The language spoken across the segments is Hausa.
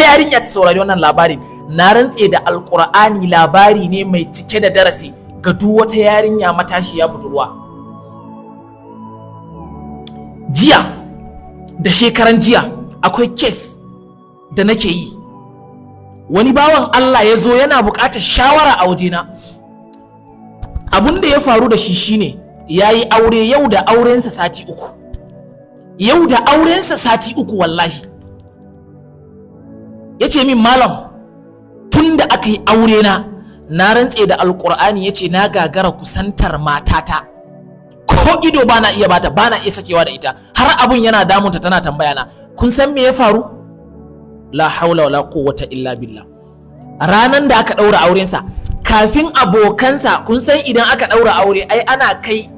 yarinya ta saurari wannan labarin, na rantse da alkur'ani labari ne mai cike da darasi ga duk wata yarinya matashiya budurwa. Jiya da shekaran jiya akwai kes da nake yi, wani bawan Allah ya zo yana buƙatar shawara a wajena. Abun da ya faru da shi shine ya yi aure, yau da aurensa sati uku, yau da aurensa sati uku wallahi. Ya ce min, malam, tun da aka yi aure na rantse da alkur'ani, ya ce na gagara kusantar matata, ko ido bana iya bata, bana iya sakewa da ita, har abun yana damunta, tana tambaya na, kun san me ya faru? La haula wala quwwata illa billah. Ranan da aka daura aurensa, kafin abokansa, kun san idan aka daura aure ai ana kai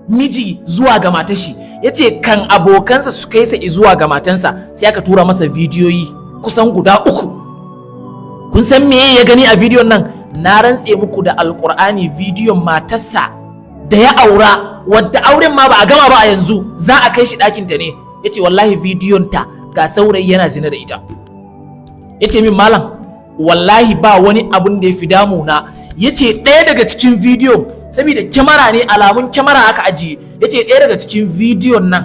miji zuwa ga matar shi, yace kan abokansa su kai sa zuwa ga matansa, sai aka tura masa bidiyoyi kusan guda 3. Kun san me ya gani a bidiyon nan? Na rantse muku da alkur'ani, bidiyon matarsa da ya aura, wadda auren ma ba a gama ba a yanzu, za a kai shi ɗakin ta ne. Yace wallahi bidiyon ta ga saurayi yana zina da ita. Yace min, malam, wallahi ba wani abun da ya fi damuna. Yace ɗaya daga cikin bidiyon, saboda kyamara ne, alamun kyamara aka ajiye, yace ɗaya daga cikin bidiyon nan,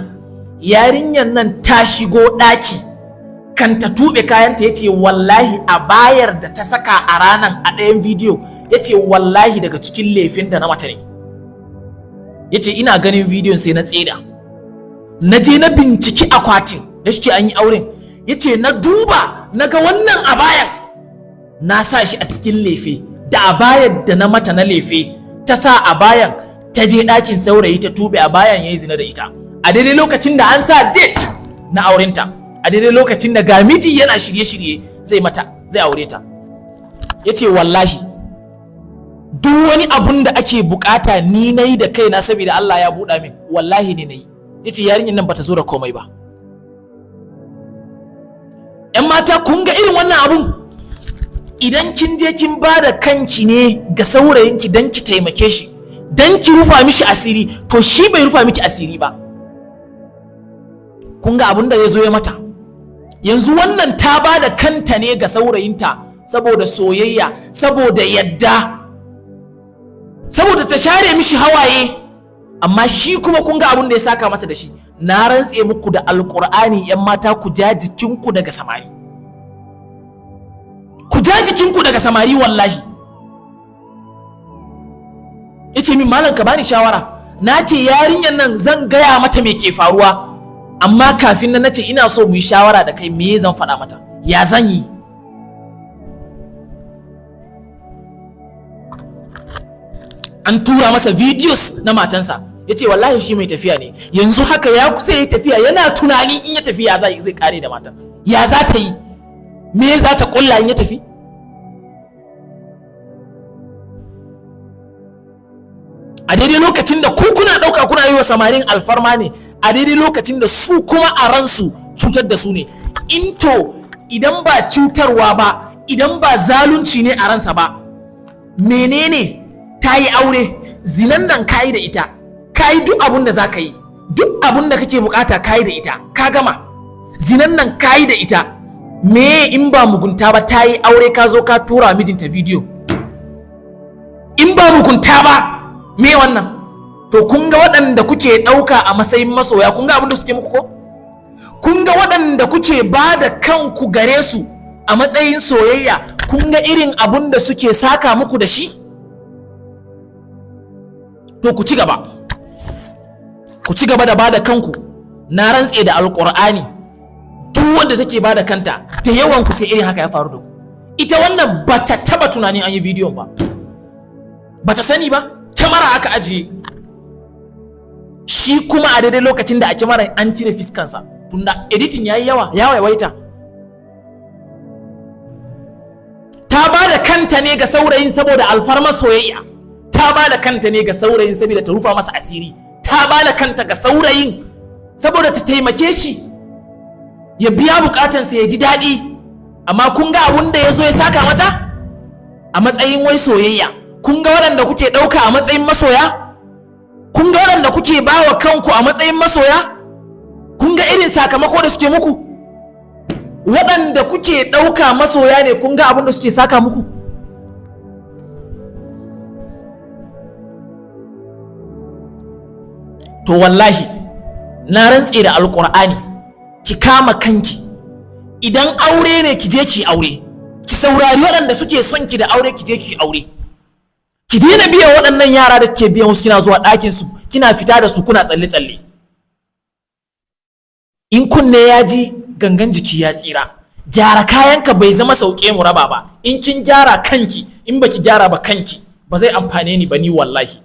yarinyar nan ta shigo ɗaki, kan ta tuɓe kayanta, yace wallahi a bayar da ta saka a ranan a ɗayan bidiyo, yace wallahi daga cikin laifin da na mata ne. Yace ina ganin bidiyon sai na tseda, na je na binciki akwatin da shi an yi auren, yace na duba na ga wannan abayan na sa shi a cikin lefe, da abayar da na mata na lefe ta sa abayan ta je ɗakin saurayi ta tube abayan yayi zina da ita, a daidai lokacin da an sa date na aurenta, a daidai lokacin da ga miji yana shirye-shirye zai aure ta. Yace wallahi duk wani abun da ake bukata ni nayi da kaina, saboda Allah ya buɗa min, wallahi ne nayi. Yace yarinyar nan bata zo da komai ba. ‘Yan mata, kun ga irin wannan abun? Idan kin je kin ba da kanki ne ga saurayinki don ki taimake shi, don ki rufa mishi asiri, to shi bai rufa miki asiri ba. Kun ga abun da ya zo ya mata. Yanzu wannan ta ba da kanta ne ga saurayinta saboda soyayya, saboda yadda, saboda ta share mishi hawaye, amma shi kuma kun ga abun da ya saka mata da shi. Na rantse muku da alkur'ani, ‘yan mata, ku ja jikinku daga samari, ku ja jikinku daga samari wallahi. Yace min, malam, ka bani shawara. Na ce yarinyar nan zan gaya mata me ke faruwa, amma kafin nan nace ina so mu yi shawara da kai, me zan faɗa mata, ya zan yi. An tura masa videos na matansa, yace wallahi shi mai tafiya ne, yanzu haka ya kusa yi tafiya, yana tunanin in ya tafi ya zai kare da matan, ya za ta yi, me za ta kulla in ya tafi. A daidai lokacin da ku kuna ɗauka kuna yi wa samarin alfarma ne, a daidai lokacin da su kuma a ransu cutar da su ne. Into idan ba cutarwa ba, idan ba zalunci ne a ransa ba, menene? Ta yi aure, zinan nan ka yi da ita, ka yi duk abun da za ka yi, duk abun da kake bukata ka yi da ita, ka gama. Zinan nan ka yi da ita, me in ba mugunta ba, ta yi aure ka zo ka tura mijinta bidiyo? In ba mugunta ba, me wannan? To kun ga waɗanda kuke ɗauka a matsayin masoya, kun ga abin da suke muku ko? Kun ga waɗanda kuke ba da kanku gare su a matsayin soyayya, kun ga irin abin da suke saka muku da shi? To ku ci gaba da ba da kanku. Na rantse da alƙur'ani, duk wanda take ba da kanta, da yawan ku sai irin haka ya faru da ku. Ita wannan ba ta taba tunanin an yi bidiyon ba, ba ta sani ba, kyamara aka ajiye. Shi kuma a daidai lokacin da a kyamara an cire fiskansa, tunda editing yayi yawa, ya yawaita. Ta ba da kanta ne ga saurayin saboda alfarmar soyayya, ta ba da kanta ne ga saurayin saboda ta rufa masa asiri, ta ba da kanta ga saurayin saboda ta taimake shi ya biya bukatansa, ya ji daɗi. Amma kun ga abun da ya zo ya saka mata a matsayin wai soyayya. Kun ga waɗanda kuke ɗauka a matsayin masoya, kun ga waɗanda kuke ba wa kanku a matsayin masoya, kun ga irin sakamako da suke muku. waɗanda kuke ɗauka masoya ne kun ga abin da suke saka muku? To wallahi na rantse da alƙur'ani, ki kama kanki. Idan aure ne ki je ki aure, ki saurari waɗanda suke son ki da aure, ki je ki aure. Ki daina biyan waɗannan yara da ke biyan wasu, kina zuwa ɗakin su kina fita da su kuna tsalle-tsalle. In kunne ya ji gangan jiki ya tsira. Gyara kayanka bai zama sauke mu raba ba. In kin gyara kanki, in baki gyara ba kanki, ba zai amfane ni ba ni wallahi.